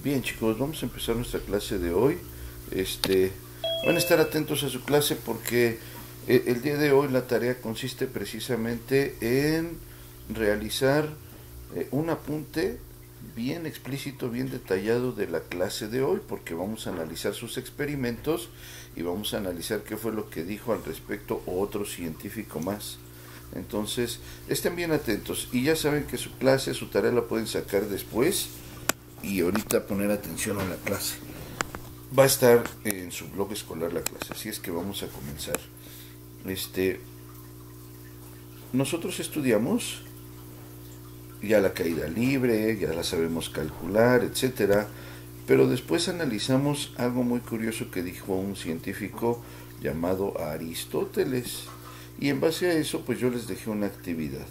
Bien, chicos, vamos a empezar nuestra clase de hoy. Este, Van a estar atentos a su clase porque el día de hoy la tarea consiste precisamente en realizar un apunte bien explícito, bien detallado de la clase de hoy, porque vamos a analizar sus experimentos y vamos a analizar qué fue lo que dijo al respecto otro científico más. Entonces, estén bien atentos y ya saben que su clase, su tarea la pueden sacar después y ahorita poner atención a la clase. Va a estar en su blog escolar la clase, así es que vamos a comenzar. Este, Nosotros estudiamos ya la caída libre, ya la sabemos calcular, etcétera, pero después analizamos algo muy curioso que dijo un científico llamado Aristóteles, y en base a eso pues yo les dejé una actividad.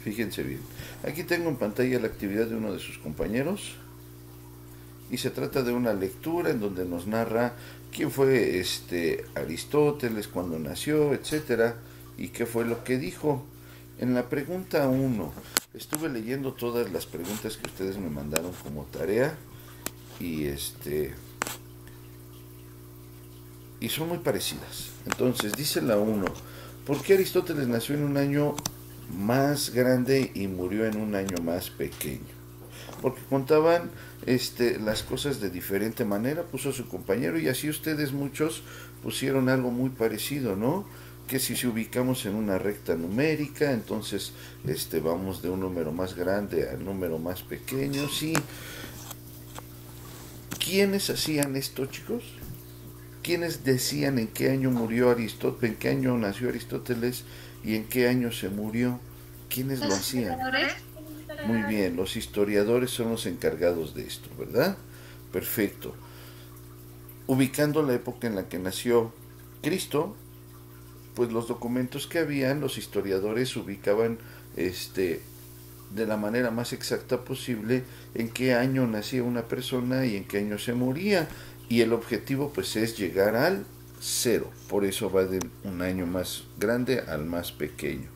Fíjense bien, aquí tengo en pantalla la actividad de uno de sus compañeros y se trata de una lectura en donde nos narra quién fue Aristóteles, cuándo nació, etcétera, y qué fue lo que dijo. En la pregunta 1, estuve leyendo todas las preguntas que ustedes me mandaron como tarea y y son muy parecidas. Entonces, dice la 1, ¿por qué Aristóteles nació en un año más grande y murió en un año más pequeño? Porque contaban las cosas de diferente manera, puso su compañero, y así ustedes muchos pusieron algo muy parecido, ¿no? Que si ubicamos en una recta numérica, entonces vamos de un número más grande al número más pequeño, sí. ¿Quiénes hacían esto, chicos? ¿Quiénes decían en qué año murió Aristóteles, en qué año nació Aristóteles y en qué año se murió? ¿Quiénes lo Los hacían? historiadores. Muy bien, los historiadores son los encargados de esto, ¿verdad? Perfecto. Ubicando la época en la que nació Cristo, pues los documentos que habían, los historiadores ubicaban de la manera más exacta posible en qué año nacía una persona y en qué año se moría. Y el objetivo pues es llegar al cero. Por eso va de un año más grande al más pequeño.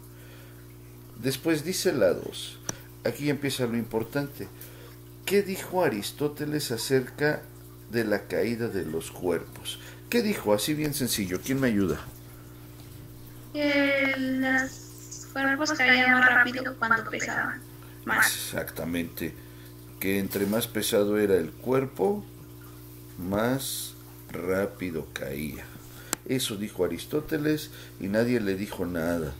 Después dice la 2. Aquí empieza lo importante. ¿Qué dijo Aristóteles acerca de la caída de los cuerpos? ¿Qué dijo? Así bien sencillo. ¿Quién me ayuda? Que los cuerpos caían más rápido cuando pesaban más. Exactamente. Que entre más pesado era el cuerpo, más rápido caía. Eso dijo Aristóteles y nadie le dijo nada.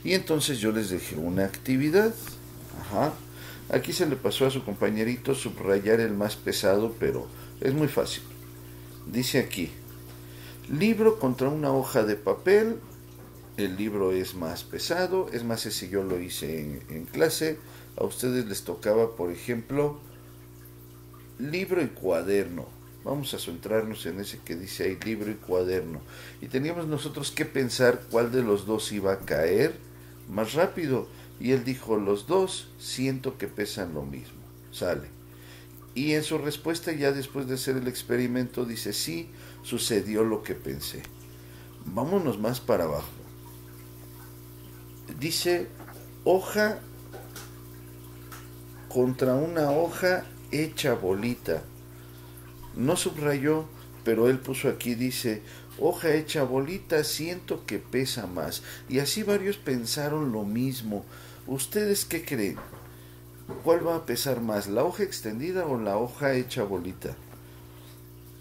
Y entonces yo les dejé una actividad. Ajá. Aquí se le pasó a su compañerito subrayar el más pesado, pero es muy fácil. Dice aquí, libro contra una hoja de papel. El libro es más pesado. Es más, ese yo lo hice en clase. A ustedes les tocaba, por ejemplo, libro y cuaderno. Vamos a centrarnos en ese que dice ahí, libro y cuaderno. Y teníamos nosotros que pensar cuál de los dos iba a caer más rápido. Y él dijo, los dos siento que pesan lo mismo. Sale. Y en su respuesta, ya después de hacer el experimento, dice, sí, sucedió lo que pensé. Vámonos más para abajo. Dice, hoja contra una hoja hecha bolita. No subrayó, pero él puso aquí, dice, hoja hecha bolita, siento que pesa más. Y así varios pensaron lo mismo. ¿Ustedes qué creen? ¿Cuál va a pesar más, la hoja extendida o la hoja hecha bolita?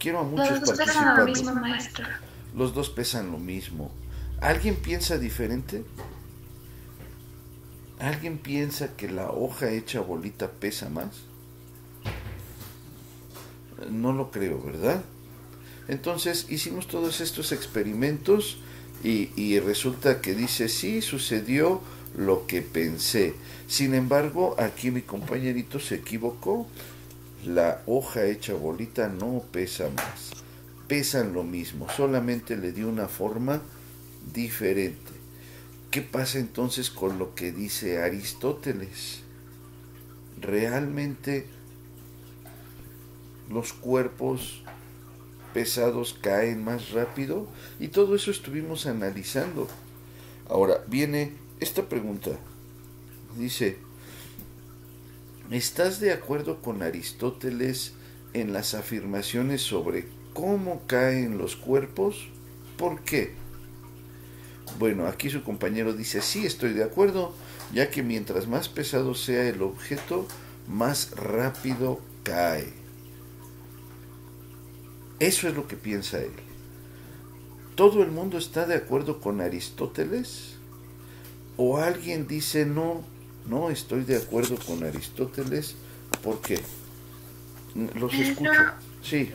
Quiero a muchos Los dos pesan lo participando. mismo, maestro. Los dos pesan lo mismo. ¿Alguien piensa diferente? ¿Alguien piensa que la hoja hecha bolita pesa más? No lo creo, ¿verdad? Entonces hicimos todos estos experimentos y resulta que dice, sí, sucedió lo que pensé. Sin embargo, aquí mi compañerito se equivocó. La hoja hecha bolita no pesa más. Pesan lo mismo, solamente le dio una forma diferente. ¿Qué pasa entonces con lo que dice Aristóteles? ¿Realmente los cuerpos pesados caen más rápido? Y todo eso estuvimos analizando. Ahora viene esta pregunta. Dice, ¿Estás de acuerdo con Aristóteles en las afirmaciones sobre cómo caen los cuerpos? ¿Por qué? Bueno, aquí su compañero dice, sí, estoy de acuerdo, ya que mientras más pesado sea el objeto, más rápido cae. Eso es lo que piensa él. ¿Todo el mundo está de acuerdo con Aristóteles? ¿O alguien dice, no, no estoy de acuerdo con Aristóteles? ¿Por qué? Los Maestro, escucho. Sí.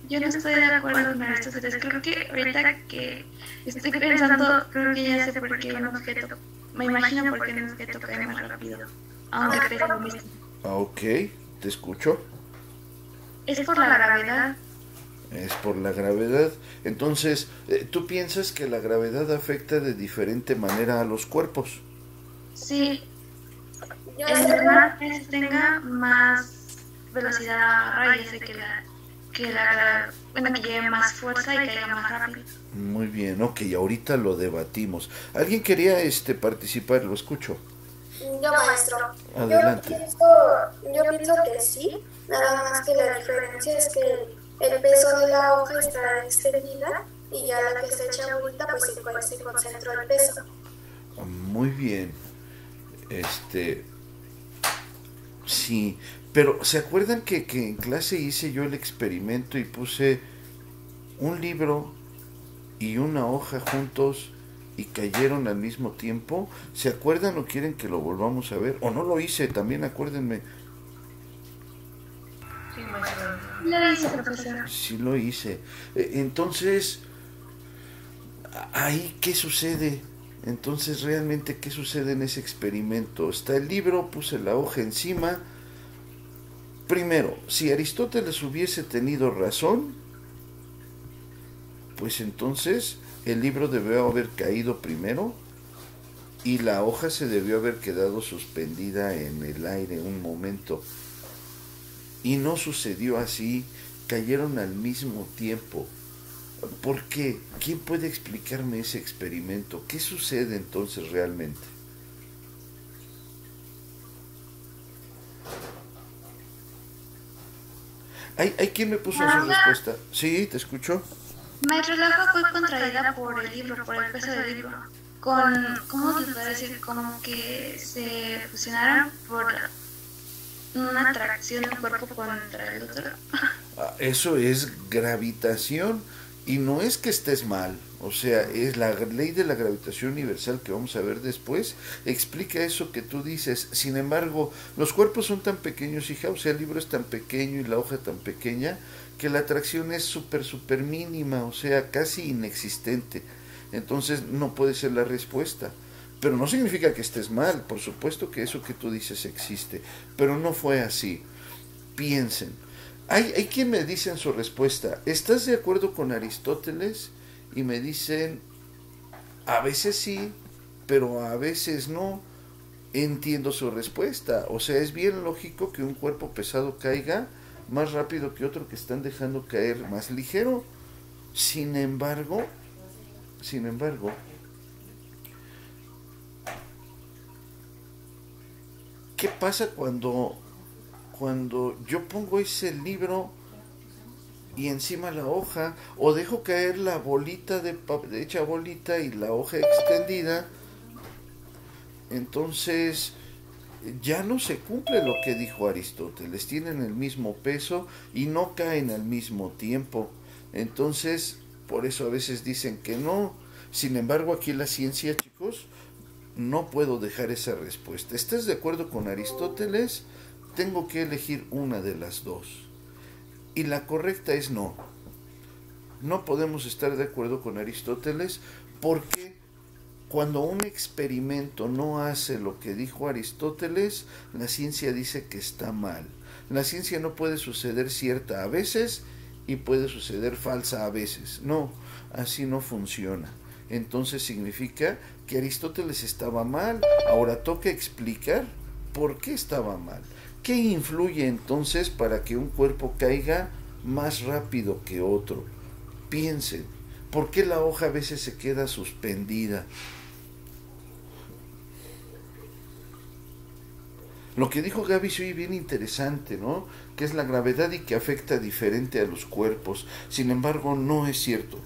yo no estoy de acuerdo con Aristóteles. Creo que ahorita que estoy pensando, creo que ya sé por qué un objeto, me imagino por qué un objeto cae más rápido, aunque pesa lo mismo. Ah, ok, te escucho. Es por la gravedad. Es por la gravedad. Entonces, ¿tú piensas que la gravedad afecta de diferente manera a los cuerpos? Sí, entre más peso tenga, más velocidad agarra y hace bueno, que lleve más fuerza y caiga más rápido. Muy bien, ok, ahorita lo debatimos. ¿Alguien quería participar? Lo escucho. Yo, maestro, Adelante. yo pienso que sí, nada más que la diferencia es que el peso de la hoja está extendida y ya la que se echa ahorita, pues igual se concentró el peso. Muy bien. Sí, pero ¿se acuerdan que en clase hice yo el experimento y puse un libro y una hoja juntos y cayeron al mismo tiempo? ¿Se acuerdan o quieren que lo volvamos a ver? O no lo hice, también acuérdenme. Lo hice, profesor. Sí lo hice. Entonces, ahí, ¿qué sucede? Entonces, realmente, ¿qué sucede en ese experimento? Está el libro, puse la hoja encima. Primero, si Aristóteles hubiese tenido razón, pues entonces el libro debió haber caído primero y la hoja se debió haber quedado suspendida en el aire un momento. Y no sucedió así, cayeron al mismo tiempo. ¿Por qué? ¿Quién puede explicarme ese experimento? ¿Qué sucede entonces realmente? ¿Hay quien me puso su respuesta? Sí, te escucho. Maestro, la hoja fue contraída por el libro, por el peso del libro. ¿Cómo se puede decir? Como que se fusionaron por una atracción del cuerpo contra el otro. Eso es gravitación y no es que estés mal, o sea, es la ley de la gravitación universal que vamos a ver después, explica eso que tú dices. Sin embargo, los cuerpos son tan pequeños, hija, o sea, el libro es tan pequeño y la hoja tan pequeña que la atracción es súper mínima, o sea, casi inexistente. Entonces no puede ser la respuesta. Pero no significa que estés mal, por supuesto que eso que tú dices existe, pero no fue así. Piensen. Hay quien me dice en su respuesta, ¿estás de acuerdo con Aristóteles? Y me dicen, a veces sí, pero a veces no. Entiendo su respuesta. O sea, es bien lógico que un cuerpo pesado caiga más rápido que otro que están dejando caer más ligero. Sin embargo, ¿qué pasa cuando yo pongo ese libro y encima la hoja, o dejo caer la bolita hecha bolita y la hoja extendida? Entonces ya no se cumple lo que dijo Aristóteles, tienen el mismo peso y no caen al mismo tiempo. Entonces, por eso a veces dicen que no. Sin embargo, aquí la ciencia, chicos, no puedo dejar esa respuesta. ¿Estás de acuerdo con Aristóteles? Tengo que elegir una de las dos. Y la correcta es no. No podemos estar de acuerdo con Aristóteles porque cuando un experimento no hace lo que dijo Aristóteles, la ciencia dice que está mal. La ciencia no puede suceder cierta a veces y puede suceder falsa a veces. No, así no funciona. Entonces significa que Aristóteles estaba mal. Ahora toca explicar por qué estaba mal. ¿Qué influye entonces para que un cuerpo caiga más rápido que otro? Piensen, ¿por qué la hoja a veces se queda suspendida? Lo que dijo Gaby se oye bien interesante, ¿no? Que es la gravedad y que afecta diferente a los cuerpos. Sin embargo, no es cierto.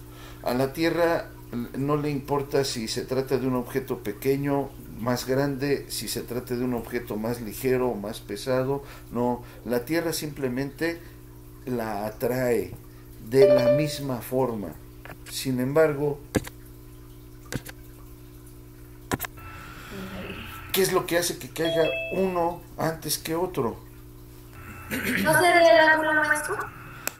A la Tierra no le importa si se trata de un objeto pequeño, más grande, si se trata de un objeto más ligero o más pesado. No, la Tierra simplemente la atrae de la misma forma. Sin embargo, ¿qué es lo que hace que caiga uno antes que otro? ¿No sería el ángulo, maestro?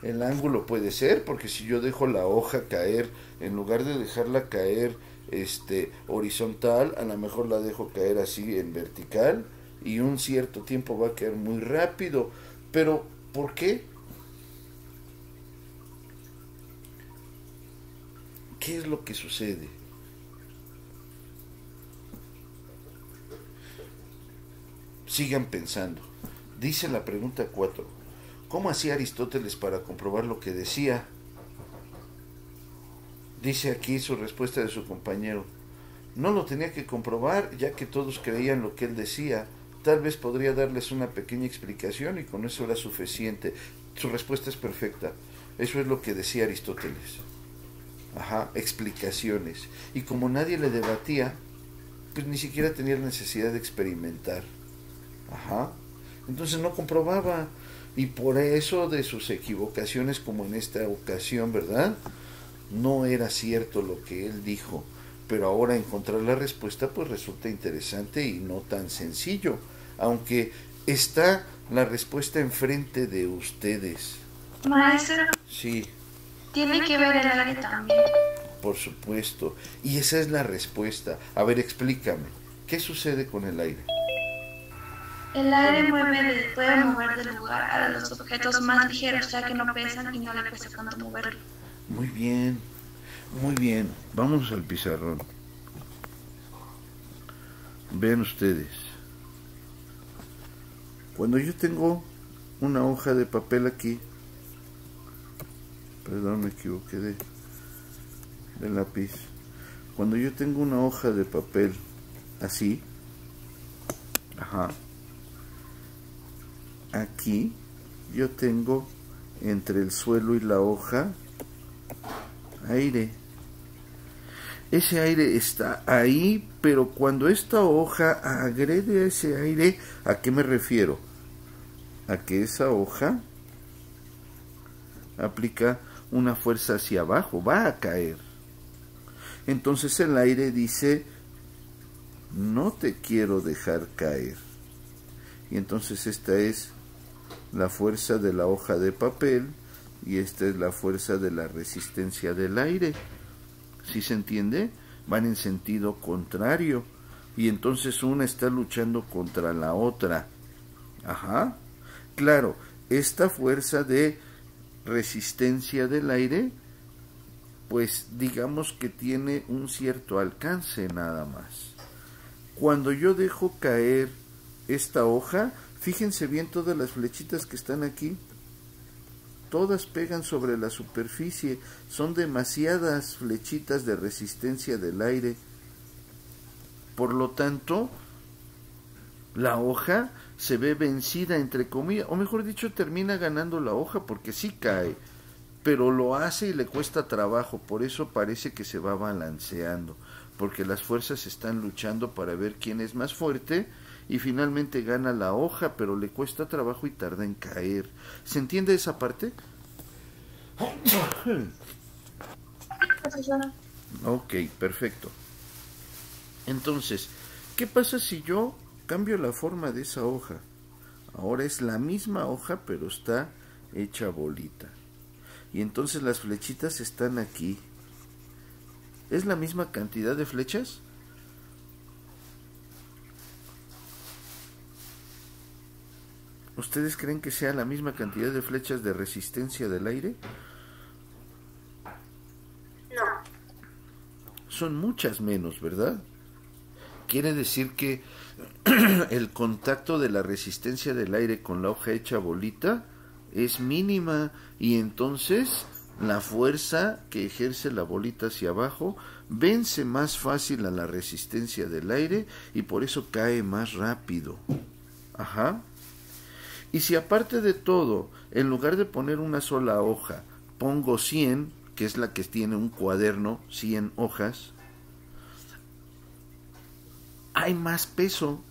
El ángulo puede ser, porque si yo dejo la hoja caer, en lugar de dejarla caer horizontal, a lo mejor la dejo caer así en vertical y un cierto tiempo va a caer muy rápido. Pero, ¿por qué? ¿Qué es lo que sucede? Sigan pensando. Dice la pregunta 4. ¿Cómo hacía Aristóteles para comprobar lo que decía? Dice aquí su respuesta de su compañero. No lo tenía que comprobar, ya que todos creían lo que él decía. Tal vez podría darles una pequeña explicación y con eso era suficiente. Su respuesta es perfecta. Eso es lo que decía Aristóteles. Ajá, explicaciones. Y como nadie le debatía, pues ni siquiera tenía la necesidad de experimentar. Ajá. Entonces no comprobaba. Y por eso de sus equivocaciones, como en esta ocasión, ¿verdad? No era cierto lo que él dijo. Pero ahora encontrar la respuesta pues resulta interesante y no tan sencillo. Aunque está la respuesta enfrente de ustedes. Maestro, Sí, tiene que ver el aire también. por supuesto. Y esa es la respuesta. A ver, explícame. ¿Qué sucede con el aire? El aire puede mover de lugar a los objetos más ligeros, ya que no pesan y no le cuesta tanto moverlo. Muy bien, muy bien. Vamos al pizarrón. Vean ustedes. Cuando yo tengo una hoja de papel aquí, perdón, me equivoqué de lápiz. Cuando yo tengo una hoja de papel así, ajá, aquí yo tengo entre el suelo y la hoja aire. Ese aire está ahí, pero cuando esta hoja agrede a ese aire, ¿a qué me refiero? A que esa hoja aplica una fuerza hacia abajo, va a caer. Entonces el aire dice, no te quiero dejar caer. Y entonces esta es la fuerza de la hoja de papel y esta es la fuerza de la resistencia del aire. ¿Sí se entiende? Van en sentido contrario y entonces una está luchando contra la otra. Ajá. Claro, esta fuerza de resistencia del aire, pues digamos que tiene un cierto alcance nada más. Cuando yo dejo caer esta hoja, fíjense bien todas las flechitas que están aquí. Todas pegan sobre la superficie, son demasiadas flechitas de resistencia del aire. Por lo tanto, la hoja se ve vencida, entre comillas, o mejor dicho, termina ganando la hoja porque sí cae, pero lo hace y le cuesta trabajo, por eso parece que se va balanceando, porque las fuerzas están luchando para ver quién es más fuerte y finalmente gana la hoja, pero le cuesta trabajo y tarda en caer. ¿Se entiende esa parte? Ok, perfecto. Entonces, ¿qué pasa si yo cambio la forma de esa hoja? Ahora es la misma hoja, pero está hecha bolita. Y entonces las flechitas están aquí. ¿Es la misma cantidad de flechas? ¿Ustedes creen que sea la misma cantidad de flechas de resistencia del aire? No. Son muchas menos, ¿verdad? Quiere decir que el contacto de la resistencia del aire con la hoja hecha bolita es mínima y entonces la fuerza que ejerce la bolita hacia abajo vence más fácil a la resistencia del aire y por eso cae más rápido. Ajá. Y si aparte de todo, en lugar de poner una sola hoja, pongo 100, que es la que tiene un cuaderno, 100 hojas, hay más peso.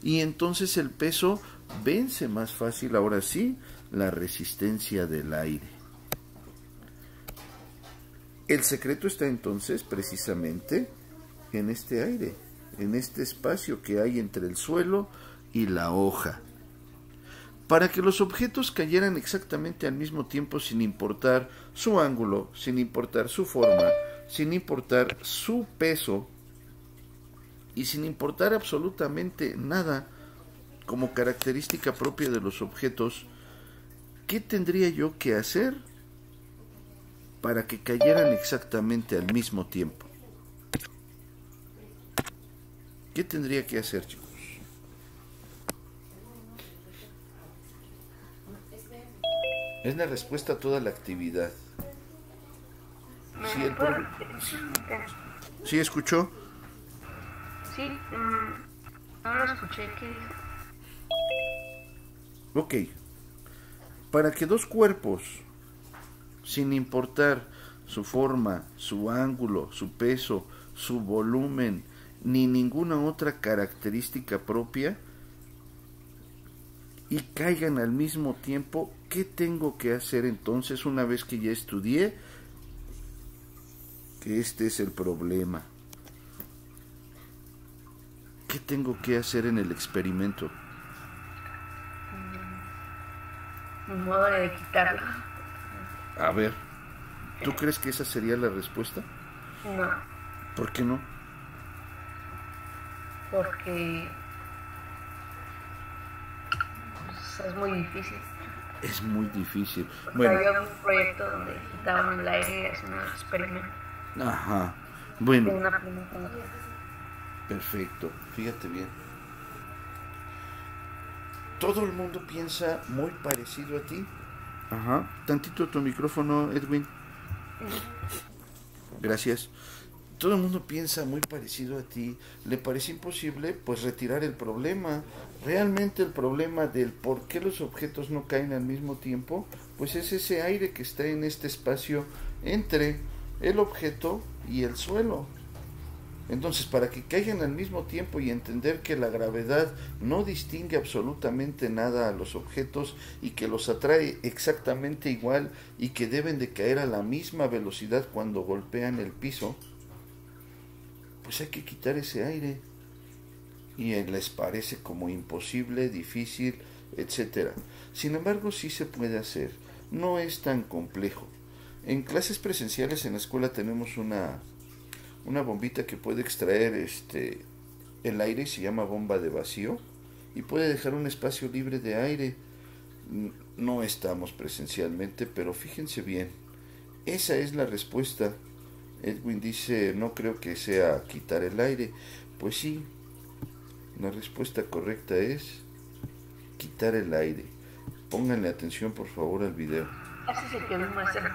Y entonces el peso vence más fácil, ahora sí, la resistencia del aire. El secreto está entonces precisamente en este aire, en este espacio que hay entre el suelo y la hoja. Para que los objetos cayeran exactamente al mismo tiempo sin importar su ángulo, sin importar su forma, sin importar su peso y sin importar absolutamente nada como característica propia de los objetos, ¿qué tendría yo que hacer para que cayeran exactamente al mismo tiempo? ¿Qué tendría que hacer, chicos? Es la respuesta a toda la actividad. ¿Sí escuchó? Sí, no lo escuché. Ok. Para que dos cuerpos, sin importar su forma, su ángulo, su peso, su volumen, ni ninguna otra característica propia, y caigan al mismo tiempo, ¿qué tengo que hacer entonces una vez que ya estudié que este es el problema? ¿Qué tengo que hacer en el experimento? Un modo de quitarlo. A ver, ¿tú crees que esa sería la respuesta? No, ¿Por qué no? porque pues, es muy difícil. Es muy difícil. Bueno, había un proyecto donde quitaban el aire y hacían unos experimentos. Ajá. Bueno. De una pluma con otra. Perfecto. Fíjate bien. Todo el mundo piensa muy parecido a ti. Ajá. Tantito tu micrófono, Edwin. Gracias. Todo el mundo piensa muy parecido a ti. Le parece imposible, pues, retirar el problema. Realmente el problema del por qué los objetos no caen al mismo tiempo, pues es ese aire que está en este espacio entre el objeto y el suelo. Entonces, para que caigan al mismo tiempo y entender que la gravedad no distingue absolutamente nada a los objetos y que los atrae exactamente igual y que deben de caer a la misma velocidad cuando golpean el piso, pues hay que quitar ese aire. Y les parece como imposible, difícil, etcétera. Sin embargo, sí se puede hacer. No es tan complejo. En clases presenciales en la escuela tenemos una bombita que puede extraer el aire y se llama bomba de vacío y puede dejar un espacio libre de aire. No estamos presencialmente, pero fíjense bien, esa es la respuesta. Edwin dice, no creo que sea quitar el aire. Pues sí, la respuesta correcta es quitar el aire. Pónganle atención por favor al video. Ese es el que vimos hacer.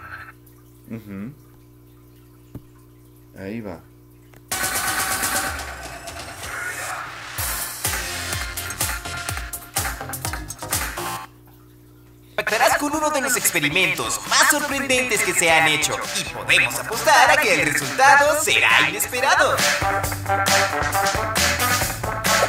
Ahí va. Impactarás con uno de los experimentos más sorprendentes que se han hecho y podemos apostar a que el resultado será inesperado.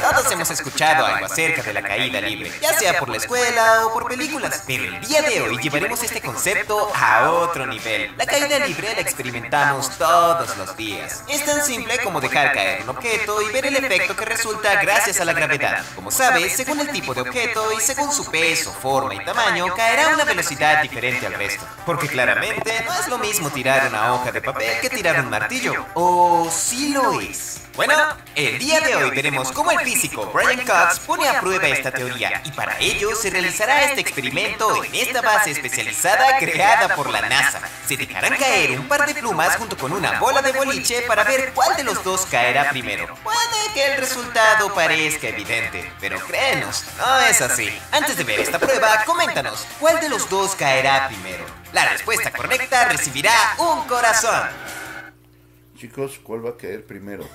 Todos hemos escuchado algo acerca de la caída libre, ya sea por la escuela o por películas, pero el día de hoy llevaremos este concepto a otro nivel. La caída libre la experimentamos todos los días. Es tan simple como dejar caer un objeto y ver el efecto que resulta gracias a la gravedad. Como sabes, según el tipo de objeto y según su peso, forma y tamaño, caerá a una velocidad diferente al resto. Porque claramente no es lo mismo tirar una hoja de papel que tirar un martillo. ¿O sí lo es? Bueno, el día de hoy veremos cómo el físico Brian Cox pone a prueba esta teoría y para ello se realizará este experimento en esta base especializada creada por la NASA. Se dejarán caer un par de plumas junto con una bola de boliche para ver cuál de los dos caerá primero. Puede que el resultado parezca evidente, pero créenos, no es así. Antes de ver esta prueba, coméntanos, ¿cuál de los dos caerá primero? La respuesta correcta recibirá un corazón. Chicos, ¿cuál va a caer primero?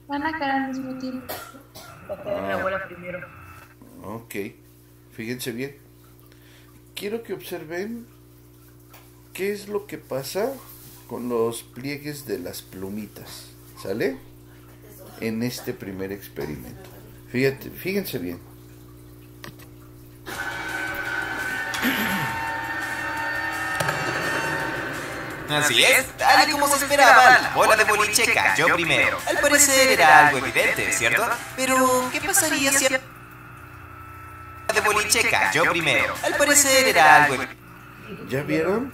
Van a caer al mismo tiempo. Va a caer mi abuela primero. Ok, fíjense bien. Quiero que observen qué es lo que pasa con los pliegues de las plumitas, ¿sale? En este primer experimento. Fíjense bien. Así es, tal y como se esperaba, la bola de boliche cayó primero. Al parecer era algo evidente, ¿cierto? Pero, ¿qué pasaría si la bola de boliche cayó primero? Al parecer era algo evidente. ¿Ya vieron?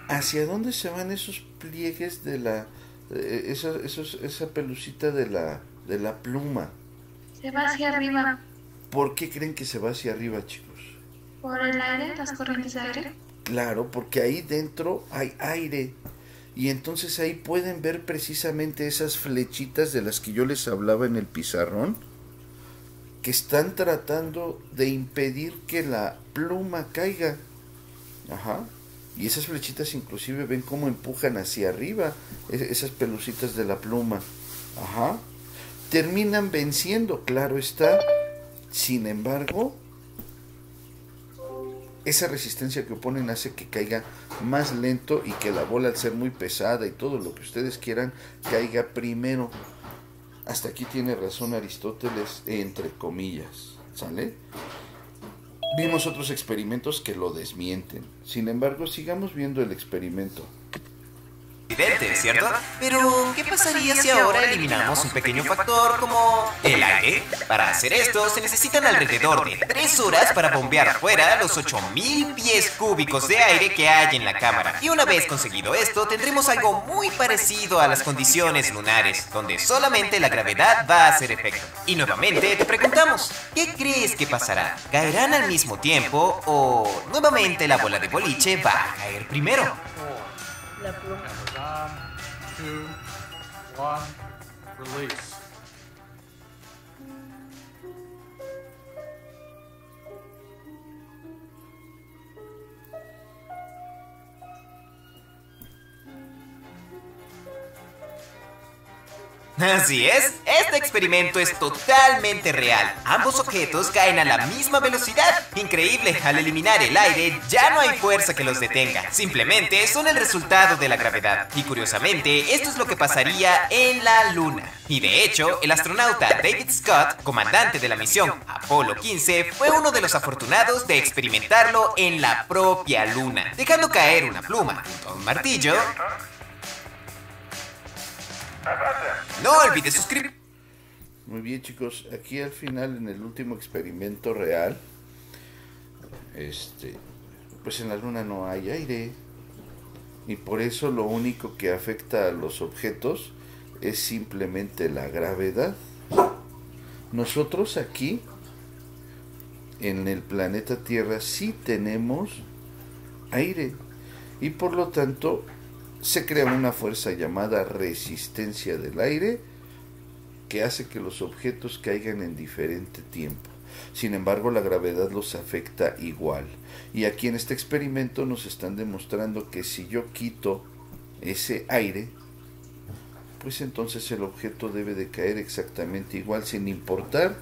¿Hacia dónde se van esos pliegues de la... esa pelucita de la pluma? Se va hacia arriba. ¿Por qué creen que se va hacia arriba, chicos? Por el aire, las corrientes de aire. Claro, porque ahí dentro hay aire. Y entonces ahí pueden ver precisamente esas flechitas de las que yo les hablaba en el pizarrón, que están tratando de impedir que la pluma caiga. Ajá. Y esas flechitas inclusive ven cómo empujan hacia arriba esas pelucitas de la pluma. Ajá. Terminan venciendo, claro está. Sin embargo, esa resistencia que oponen hace que caiga más lento y que la bola, al ser muy pesada y todo lo que ustedes quieran, caiga primero. Hasta aquí tiene razón Aristóteles, entre comillas, ¿sale? Vimos otros experimentos que lo desmienten. Sin embargo, sigamos viendo el experimento. Evidente, ¿cierto? Pero, ¿qué pasaría si ahora eliminamos un pequeño factor como el aire? Para hacer esto se necesitan alrededor de 3 horas para bombear afuera los 8000 pies cúbicos de aire que hay en la cámara. Y una vez conseguido esto, tendremos algo muy parecido a las condiciones lunares, donde solamente la gravedad va a hacer efecto. Y nuevamente te preguntamos, ¿qué crees que pasará? ¿Caerán al mismo tiempo o nuevamente la bola de boliche va a caer primero? La pluma. 2, 1, release. Así es, este experimento es totalmente real. Ambos objetos caen a la misma velocidad. Increíble, al eliminar el aire ya no hay fuerza que los detenga. Simplemente son el resultado de la gravedad. Y curiosamente, esto es lo que pasaría en la Luna. Y de hecho, el astronauta David Scott, comandante de la misión Apolo 15, fue uno de los afortunados de experimentarlo en la propia Luna, dejando caer una pluma junto a un martillo. No olvides suscribirte. Muy bien, chicos, aquí al final, en el último experimento real, pues en la Luna no hay aire, y por eso lo único que afecta a los objetos es simplemente la gravedad. Nosotros aquí en el planeta Tierra sí tenemos aire, y por lo tanto se crea una fuerza llamada resistencia del aire que hace que los objetos caigan en diferente tiempo. Sin embargo, la gravedad los afecta igual. Y aquí en este experimento nos están demostrando que si yo quito ese aire, pues entonces el objeto debe de caer exactamente igual, sin importar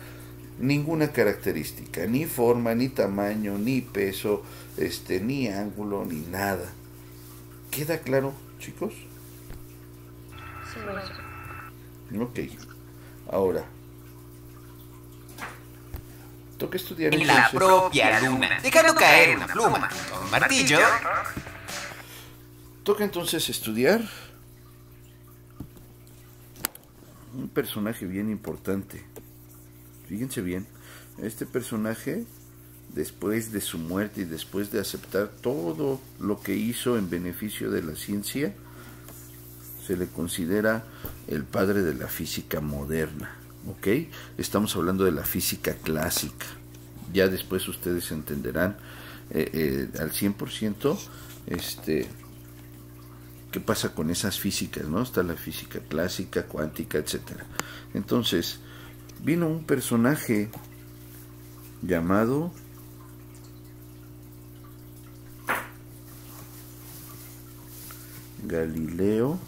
ninguna característica, ni forma, ni tamaño, ni peso, ni ángulo, ni nada. ¿Queda claro, chicos? Sí, maestro. Ok. Ahora, toca estudiar En la propia Luna, dejando caer una pluma junto a un martillo. Toca entonces estudiar un personaje bien importante. Fíjense bien, este personaje, después de su muerte y después de aceptar todo lo que hizo en beneficio de la ciencia, se le considera el padre de la física moderna, ¿ok? Estamos hablando de la física clásica. Ya después ustedes entenderán al 100% qué pasa con esas físicas, ¿no? Está la física clásica, cuántica, etcétera. Entonces, vino un personaje llamado Galileo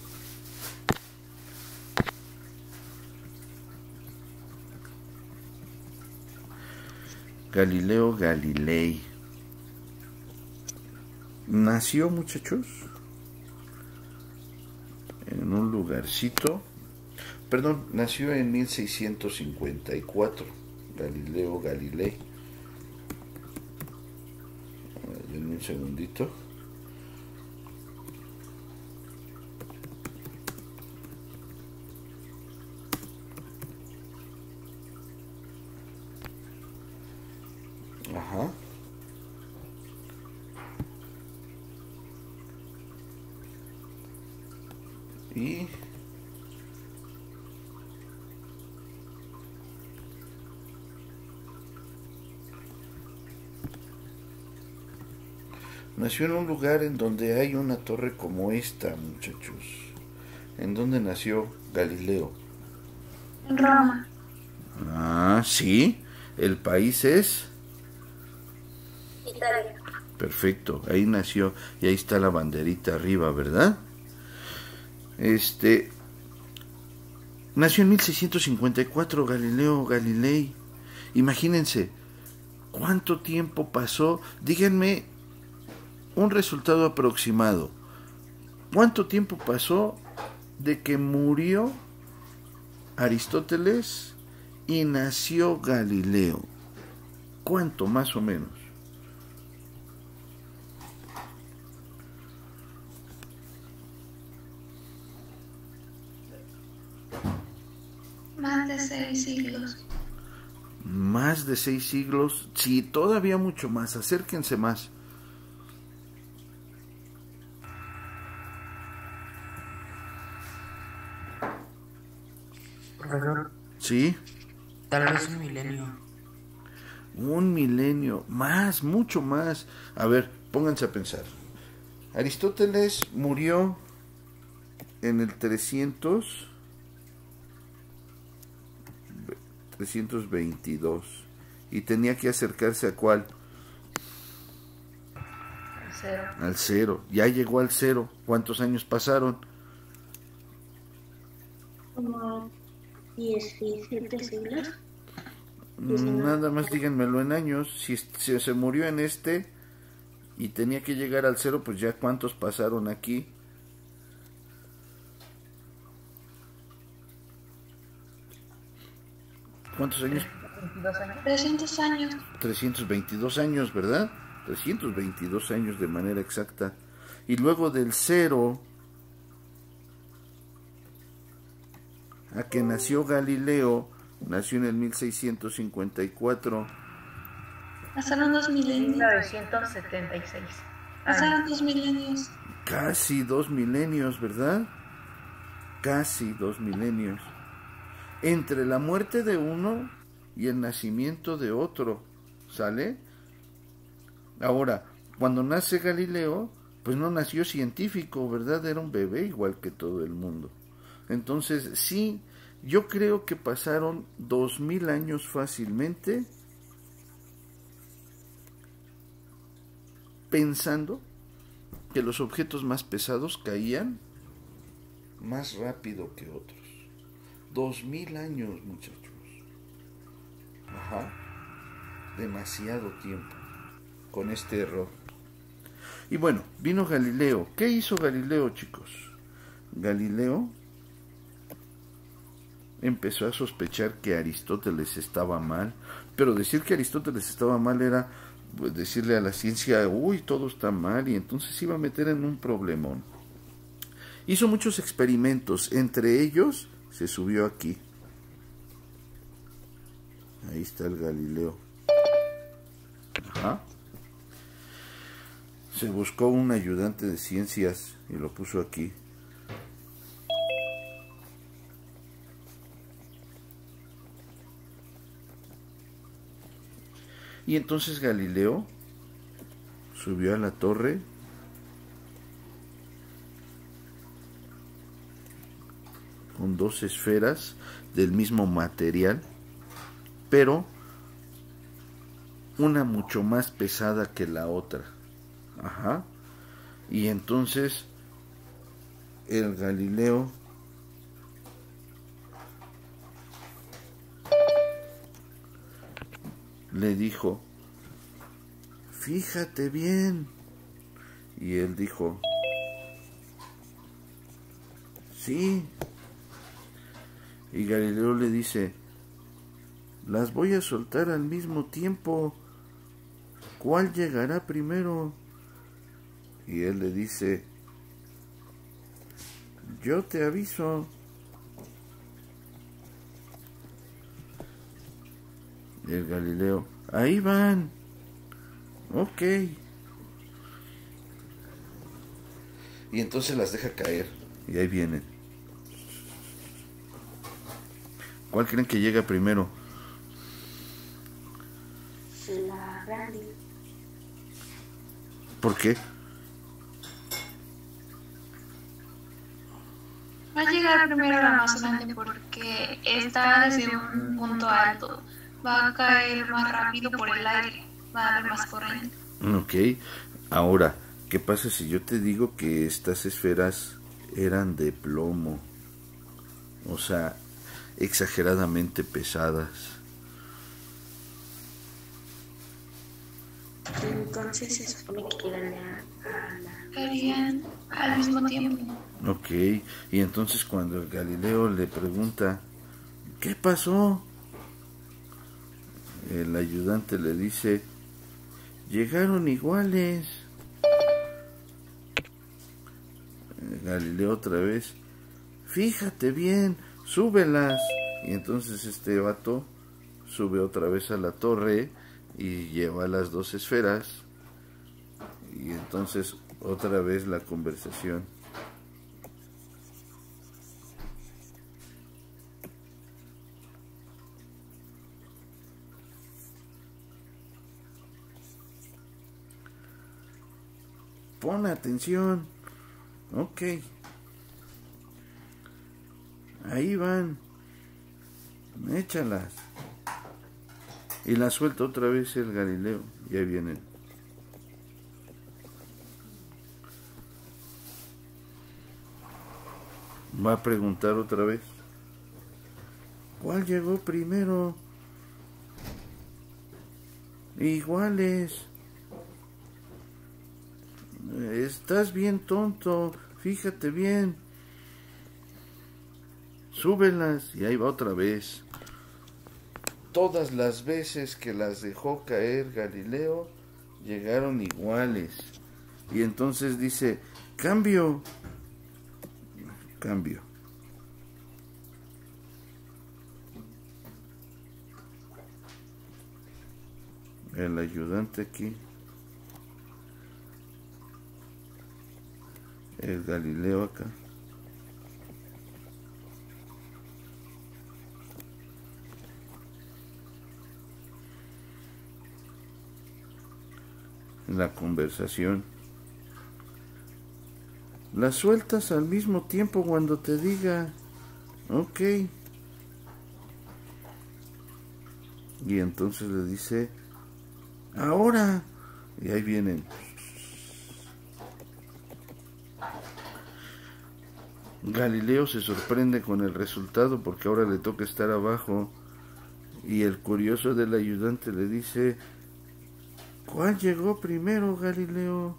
Galileo Galilei. Nació, muchachos, en un lugarcito. Perdón, nació en 1654. Galileo Galilei. Denme un segundito. Ajá. Y nació en un lugar en donde hay una torre como esta, muchachos. ¿En dónde nació Galileo? En Roma. Ah, sí. El país es Italia. perfecto. Ahí nació y ahí está la banderita arriba, ¿verdad? Nació en 1654 Galileo Galilei. Imagínense cuánto tiempo pasó. Díganme un resultado aproximado. ¿Cuánto tiempo pasó de que murió Aristóteles y nació Galileo? ¿Cuánto más o menos? Más de 6 siglos. Más de 6 siglos. Sí, todavía mucho más. Acérquense más. Profesor, ¿Sí? tal vez un milenio. Un milenio. Más, mucho más. A ver, pónganse a pensar. Aristóteles murió en el 322 y tenía que acercarse a ¿cuál? Al cero. Al cero. Ya llegó al cero. ¿Cuántos años pasaron? Como 17 siglos. Nada más díganmelo en años. Si se murió en este y tenía que llegar al cero, pues ya cuántos pasaron aquí. ¿Cuántos años? 22 años. 300 años. 322 años, ¿verdad? 322 años de manera exacta. Y luego del cero a que nació Galileo, nació en el 1654. Pasaron 2 milenios. 1976. Pasaron 2 milenios. Casi 2 milenios, ¿verdad? Casi 2 milenios. Entre la muerte de uno y el nacimiento de otro, ¿sale? Ahora, cuando nace Galileo, pues no nació científico, ¿verdad? Era un bebé igual que todo el mundo. Entonces, sí, yo creo que pasaron 2000 años fácilmente pensando que los objetos más pesados caían más rápido que otros. 2000 años, muchachos. Ajá. Demasiado tiempo con este error. Y bueno, vino Galileo. ¿Qué hizo Galileo, chicos? Galileo empezó a sospechar que Aristóteles estaba mal, pero decir que Aristóteles estaba mal era pues decirle a la ciencia, uy, todo está mal, y entonces se iba a meter en un problemón. Hizo muchos experimentos, entre ellos se subió aquí. Ahí está el Galileo. Ajá. Se buscó un ayudante de ciencias y lo puso aquí. Y entonces Galileo subió a la torre con 2 esferas del mismo material, pero una mucho más pesada que la otra. Ajá. Y entonces el Galileo le dijo, fíjate bien. Y él dijo, sí. Y Galileo le dice, las voy a soltar al mismo tiempo. ¿Cuál llegará primero? Y él le dice, yo te aviso. Y el Galileo, ahí van. Ok. Y entonces las deja caer. Y ahí vienen. ¿Cuál creen que llega primero? La grande. ¿Por qué? Va a llegar primero la más grande porque está desde un punto alto. Va a caer más rápido por el aire. Va a haber más corriente. Ok. Ahora, ¿qué pasa si yo te digo que estas esferas eran de plomo? O sea, exageradamente pesadas. Entonces se supone que llegan Caerían al mismo tiempo. Ok. Y entonces cuando el Galileo le pregunta, ¿qué pasó? El ayudante le dice, llegaron iguales. Galileo otra vez, fíjate bien, súbelas. Y entonces este vato sube otra vez a la torre y lleva las dos esferas. Y entonces otra vez la conversación. Pon atención. Ok. Ahí van. Échalas. Y la suelta otra vez el Galileo. Y ahí vienen. Va a preguntar otra vez. ¿Cuál llegó primero? Iguales. Estás bien tonto, fíjate bien. Súbelas. Y ahí va otra vez. Todas las veces que las dejó caer Galileo, llegaron iguales. Y entonces dice, cambio. Cambio. El ayudante aquí. El Galileo acá. La conversación. La sueltas al mismo tiempo cuando te diga, ok. Y entonces le dice, ahora. Y ahí vienen. Galileo se sorprende con el resultado porque ahora le toca estar abajo. Y el curioso del ayudante le dice, ¿cuál llegó primero, Galileo?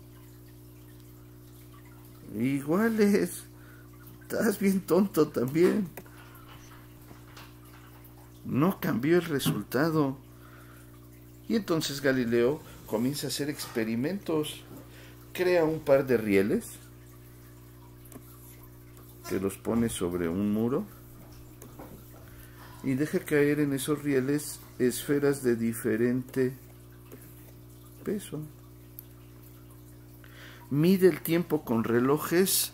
Iguales. Estás bien tonto también. No cambió el resultado. Y entonces Galileo comienza a hacer experimentos. Crea un par de rieles que los pone sobre un muro y deja caer en esos rieles esferas de diferente peso. Mide el tiempo con relojes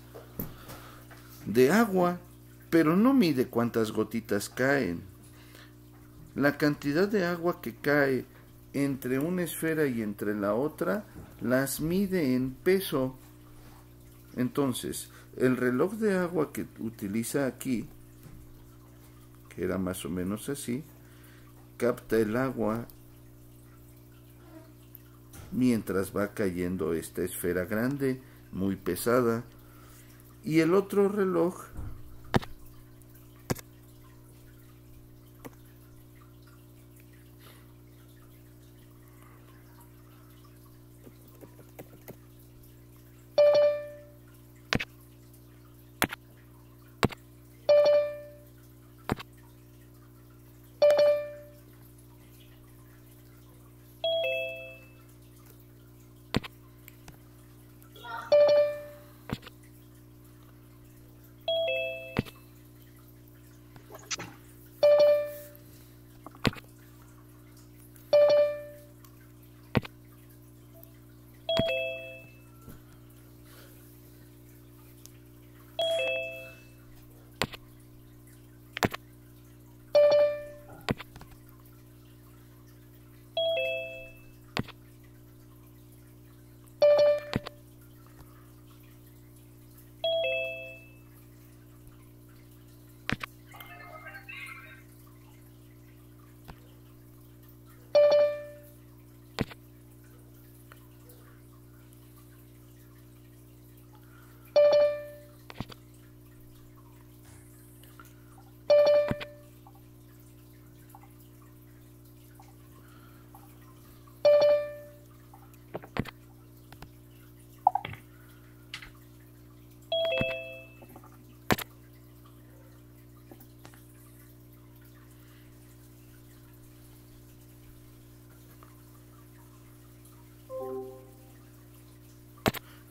de agua, pero no mide cuántas gotitas caen. La cantidad de agua que cae entre una esfera y entre la otra las mide en peso. Entonces, el reloj de agua que utiliza aquí, que era más o menos así, capta el agua mientras va cayendo esta esfera grande, muy pesada, y el otro reloj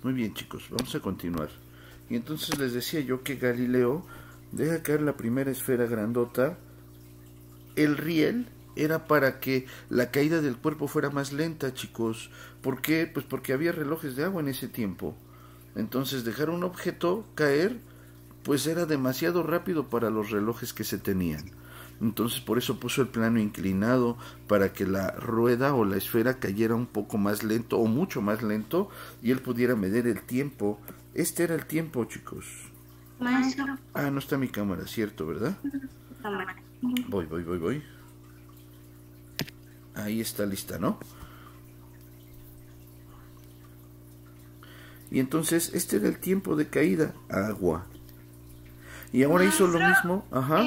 Muy bien, chicos, vamos a continuar. Y entonces les decía yo que Galileo deja caer la primera esfera grandota. El riel era para que la caída del cuerpo fuera más lenta, chicos. ¿Por qué? Pues porque había relojes de agua en ese tiempo. Entonces dejar un objeto caer, pues era demasiado rápido para los relojes que se tenían. Entonces por eso puso el plano inclinado, para que la rueda o la esfera cayera un poco más lento o mucho más lento y él pudiera medir el tiempo. Este era el tiempo, chicos. Maestro. Ah, no está mi cámara, cierto, ¿verdad? Cámara. Voy. Ahí está lista, ¿no? Y entonces este era el tiempo de caída, agua. Y ahora hizo lo mismo, ajá.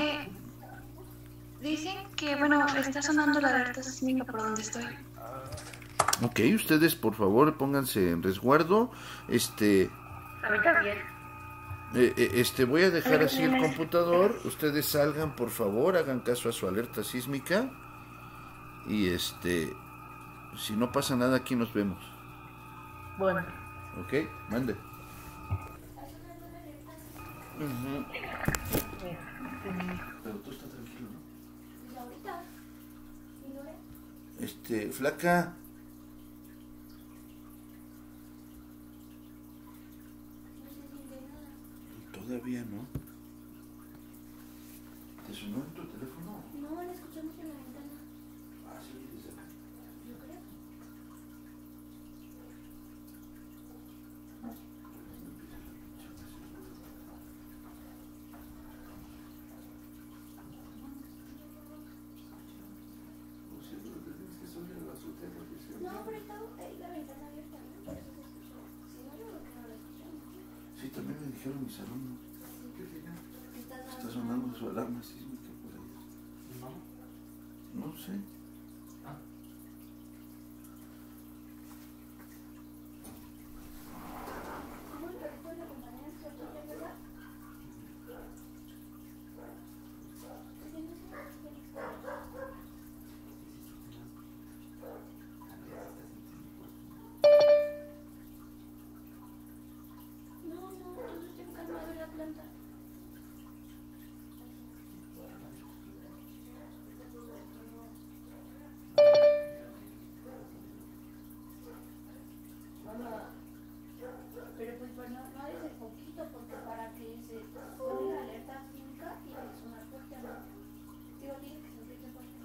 Dicen que, bueno, está sonando la alerta sísmica por donde estoy. Ok, ustedes por favor pónganse en resguardo. A mí también. Voy a dejar así el computador. Ustedes salgan por favor, hagan caso a su alerta sísmica. Y si no pasa nada aquí nos vemos. Bueno. Ok, mande. Ujú. Pero tú estás tranquilo, ¿no? Flaca. Todavía no. ¿Te sonó en tu teléfono? No, la escuchamos en la ventana. Ah, sí, desde acá. Yo creo. No, pero está ahí la ventana abierta, ¿no? Por eso se escuchó. Si no, yo creo que no la escuchamos. Sí, también me dijeron mis alumnos. ¿Qué digan? Está Está sonando su alarma sísmica por ahí. No sé. ¿Cómo el perrito de la compañía es tuya, verdad? No, entonces tengo que armar la planta. Pero pues bueno, no desde poquito, porque para que se pone la alerta sísmica tiene que sonar fuerte, ¿no? Digo, tiene que sentirse fuerte.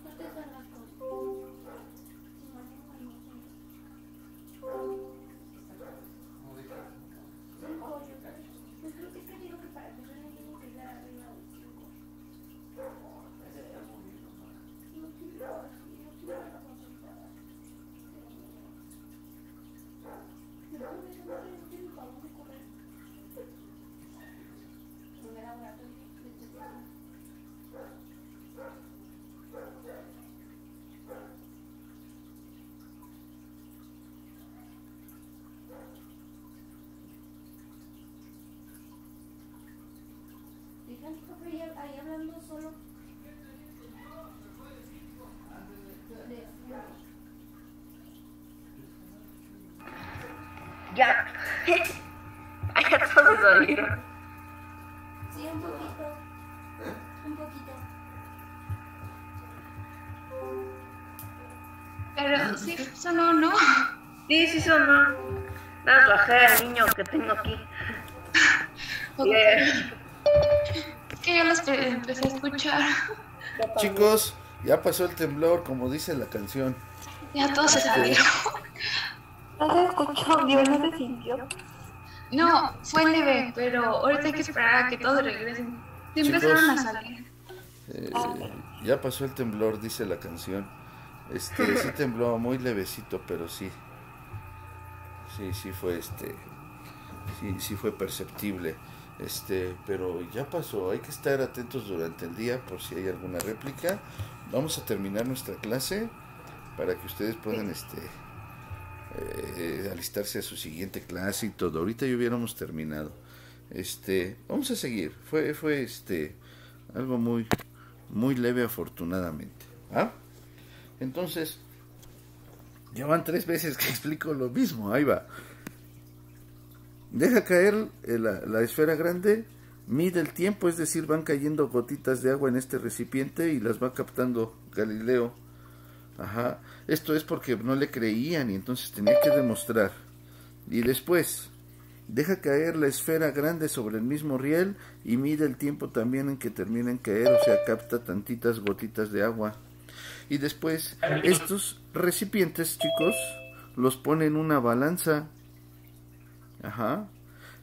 No te salgas con... Pues creo que es que digo que para que suene tiene que dar arriba de 5. No quiero la concentrada. No tiene para dónde correr. En el laboratorio de tu Dejan ahí hablando solo. Ya. Ay, ya todos se oyeron. Sí, un poquito. Un poquito. Pero sí, sonó, ¿no? Sí, sí sonó. Nada, bajé al niño que tengo aquí. Ok. Es que yo los empecé a escuchar. Chicos, ya pasó el temblor, como dice la canción. Ya todos se salieron. No se escuchó, Dios, no se sintió. No, fue leve, pero ahorita hay que esperar a que todos regresen. Sí, empezaron a salir. Ya pasó el temblor, dice la canción. Sí tembló muy levecito, pero sí. Sí fue sí fue perceptible. Pero ya pasó, hay que estar atentos durante el día por si hay alguna réplica. Vamos a terminar nuestra clase para que ustedes puedan alistarse a su siguiente clase y todo. Ahorita ya hubiéramos terminado. Vamos a seguir. Fue algo muy leve, afortunadamente. ¿Ah? Entonces, ya van 3 veces que explico lo mismo. Ahí va. Deja caer la esfera grande, mide el tiempo, es decir, van cayendo gotitas de agua en este recipiente y las va captando Galileo. Ajá. Esto es porque no le creían y entonces tenía que demostrar. Y después, deja caer la esfera grande sobre el mismo riel y mide el tiempo también en que termina en caer, o sea, capta tantitas gotitas de agua. Y después, estos recipientes, chicos, los pone en una balanza. Ajá.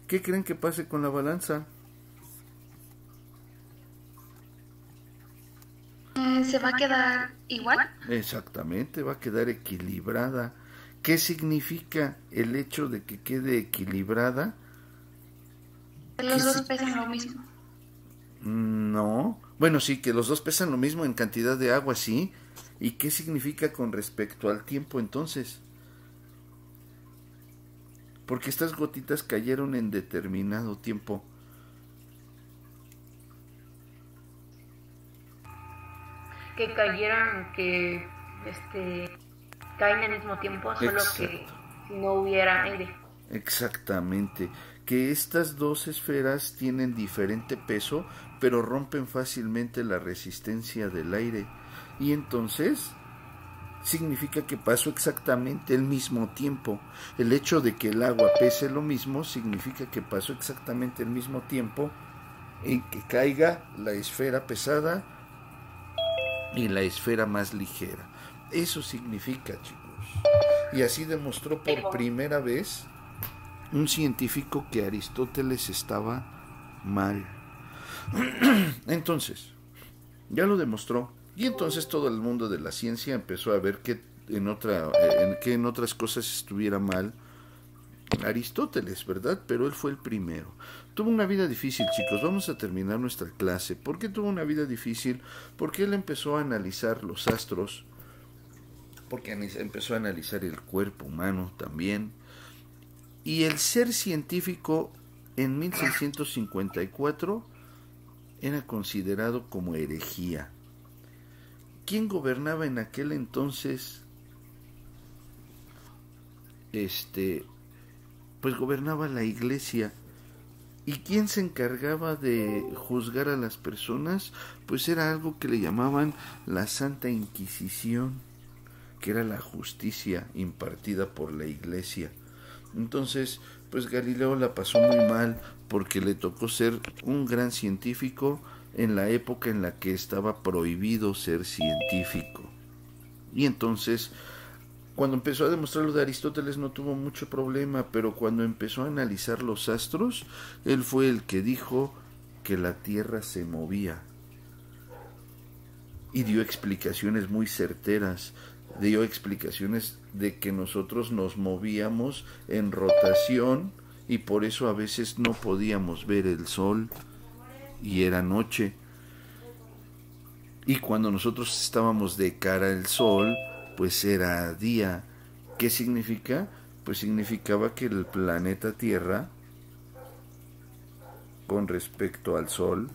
¿Qué creen que pase con la balanza? ¿Se va a quedar igual? Exactamente, va a quedar equilibrada. ¿Qué significa el hecho de que quede equilibrada? Los dos pesan lo mismo. No. Bueno, sí, que los dos pesan lo mismo en cantidad de agua, sí. ¿Y qué significa con respecto al tiempo entonces? Porque estas gotitas cayeron en determinado tiempo. Que cayeran, que caen al mismo tiempo, solo Exacto. que si no hubiera aire. Exactamente. Que estas dos esferas tienen diferente peso, pero rompen fácilmente la resistencia del aire. Y entonces significa que pasó exactamente el mismo tiempo. El hecho de que el agua pese lo mismo significa que pasó exactamente el mismo tiempo en que caiga la esfera pesada y la esfera más ligera. Eso significa, chicos. Y así demostró por primera vez un científico que Aristóteles estaba mal. Entonces, ya lo demostró. Y entonces todo el mundo de la ciencia empezó a ver que en otras cosas estuviera mal Aristóteles, ¿verdad? Pero él fue el primero. Tuvo una vida difícil, chicos. Vamos a terminar nuestra clase. ¿Por qué tuvo una vida difícil? Porque él empezó a analizar los astros, porque empezó a analizar el cuerpo humano también. Y el ser científico en 1654 era considerado como herejía. ¿Quién gobernaba en aquel entonces? Pues gobernaba la iglesia. ¿Y quién se encargaba de juzgar a las personas? Pues era algo que le llamaban la Santa Inquisición, que era la justicia impartida por la iglesia. Entonces, pues Galileo la pasó muy mal porque le tocó ser un gran científico en la época en la que estaba prohibido ser científico. Y entonces, cuando empezó a demostrar lo de Aristóteles no tuvo mucho problema, pero cuando empezó a analizar los astros, él fue el que dijo que la Tierra se movía. Y dio explicaciones muy certeras, dio explicaciones de que nosotros nos movíamos en rotación y por eso a veces no podíamos ver el sol y era noche. Y cuando nosotros estábamos de cara al sol, pues era día. ¿Qué significa? Pues significaba que el planeta Tierra, con respecto al sol,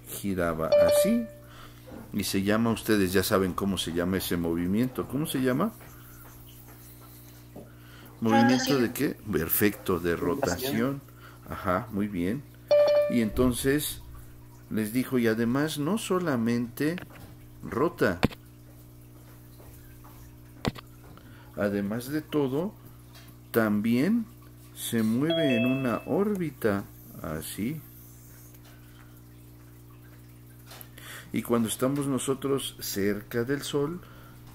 giraba así. Y se llama, ustedes ya saben cómo se llama ese movimiento. ¿Cómo se llama? ¿Movimiento de qué? Perfecto, de rotación. Ajá, muy bien. Y entonces les dijo, y además no solamente rota, además de todo, también se mueve en una órbita, así. Y cuando estamos nosotros cerca del Sol,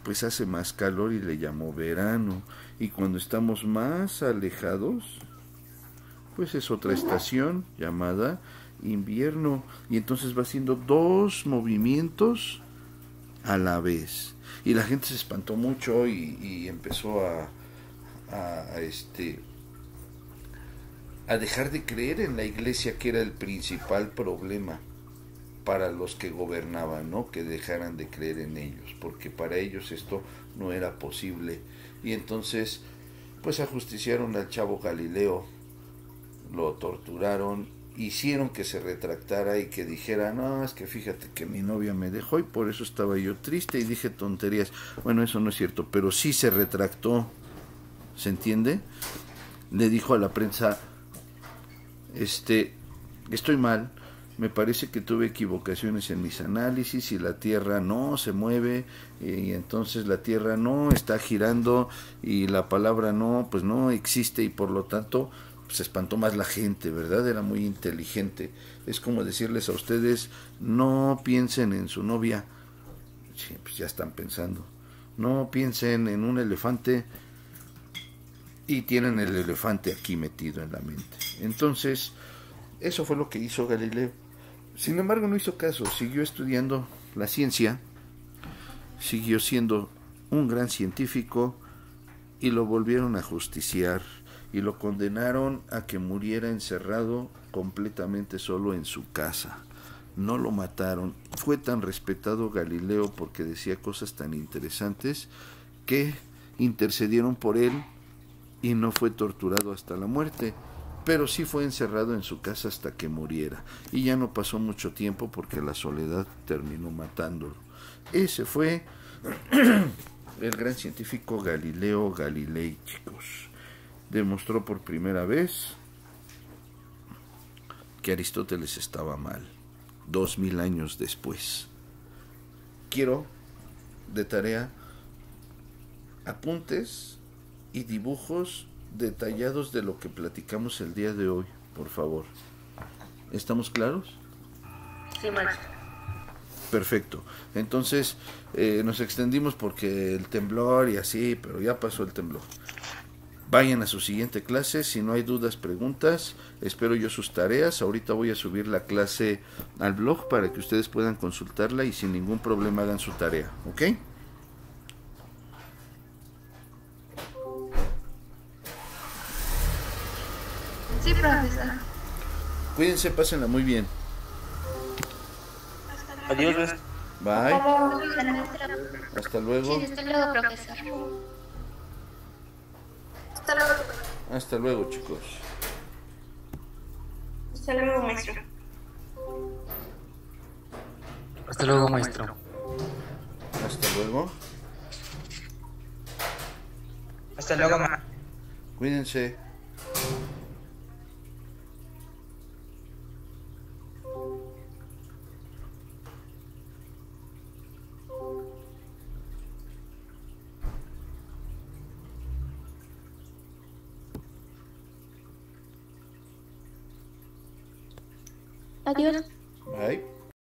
pues hace más calor y le llamó verano. Y cuando estamos más alejados, pues es otra estación llamada invierno. Y entonces va haciendo dos movimientos a la vez. Y la gente se espantó mucho y empezó a dejar de creer en la iglesia, que era el principal problema para los que gobernaban, ¿no? Que dejaran de creer en ellos, porque para ellos esto no era posible. Y entonces, pues ajusticiaron al chavo Galileo, lo torturaron, hicieron que se retractara y que dijera, no, es que fíjate que mi novia me dejó y por eso estaba yo triste y dije tonterías. Bueno, eso no es cierto, pero sí se retractó, ¿se entiende? Le dijo a la prensa, estoy mal, me parece que tuve equivocaciones en mis análisis y la Tierra no se mueve y entonces la Tierra no está girando y la palabra no, pues no existe y por lo tanto se espantó más la gente, ¿verdad? Era muy inteligente. Es como decirles a ustedes, no piensen en su novia. Sí, pues ya están pensando. No piensen en un elefante y tienen el elefante aquí metido en la mente. Entonces, eso fue lo que hizo Galileo. Sin embargo, no hizo caso, siguió estudiando la ciencia, siguió siendo un gran científico y lo volvieron a justiciar y lo condenaron a que muriera encerrado completamente solo en su casa. No lo mataron. Fue tan respetado Galileo porque decía cosas tan interesantes que intercedieron por él y no fue torturado hasta la muerte, pero sí fue encerrado en su casa hasta que muriera. Y ya no pasó mucho tiempo porque la soledad terminó matándolo. Ese fue el gran científico Galileo Galilei, chicos. Demostró por primera vez que Aristóteles estaba mal, 2000 años después. Quiero de tarea apuntes y dibujos detallados de lo que platicamos el día de hoy, por favor. ¿Estamos claros? Sí, maestro. Perfecto. Entonces nos extendimos porque el temblor y así, pero ya pasó el temblor. Vayan a su siguiente clase, si no hay dudas, preguntas, espero yo sus tareas. Ahorita voy a subir la clase al blog para que ustedes puedan consultarla y sin ningún problema hagan su tarea, ¿ok? Sí, profesor. Cuídense, pásenla muy bien. Adiós, maestro. Bye. Maestra. Hasta luego. Sí, hasta luego, profesor. Hasta luego. Hasta luego, chicos. Hasta luego, maestro. Hasta luego, maestro. Hasta luego. Hasta luego, maestro. Cuídense. Adiós. Bye.